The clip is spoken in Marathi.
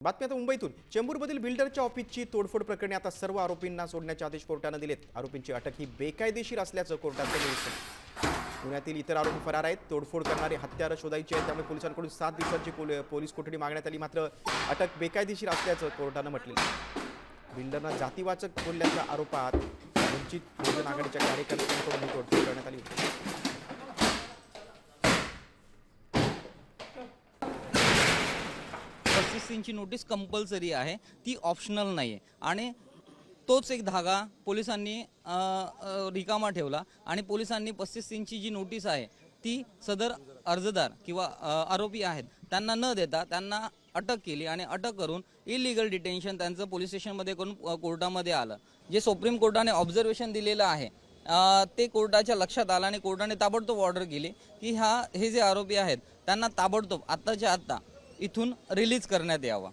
बातमी आता मुंबईतून चेंबूरमधील बिल्डरच्या ऑफिसची तोडफोड प्रकरणी आता सर्व आरोपींना सोडण्याचे आदेश कोर्टाने दिलेत। आरोपींची अटक ही बेकायदेशीर असल्याचं कोर्टाचं निरीक्षण। पुण्यातील इतर आरोपी फरार आहेत। तोडफोड करणारे हत्यारं शोधायची आहेत, त्यामुळे पोलिसांकडून 7 दिवसांची पोलीस कोठडी मागण्यात आली, मात्र अटक बेकायदेशीर असल्याचं कोर्टानं म्हटलं। बिल्डरना जातीवाचक बोलल्याच्या आरोपात वंचित बहुजन आघाडीच्या कार्यकर्त्यांकडून ही तोडफोड करण्यात आली होती। 35 इंची नोटीस कंपल्सरी आहे, ती ऑप्शनल नाही आहे आणि तोच एक धागा पोलिसांनी रिकामा ठेवला आणि पोलिसांनी 35 इंची जी नोटीस आहे ती सदर अर्जदार किंवा आरोपी आहेत त्यांना न देता त्यांना अटक केली आणि अटक करून इलिगल डिटेन्शन त्यांचं पोलीस स्टेशनमध्ये करून कोर्टामध्ये आलं। जे सुप्रीम कोर्टाने ऑब्झर्वेशन दिलेलं आहे ते कोर्टाच्या लक्षात आलं आणि कोर्टाने ताबडतोब ऑर्डर केली की हे जे आरोपी आहेत त्यांना ताबडतोब आत्ताच्या आत्ता इथून रिलीज करण्यात यावं।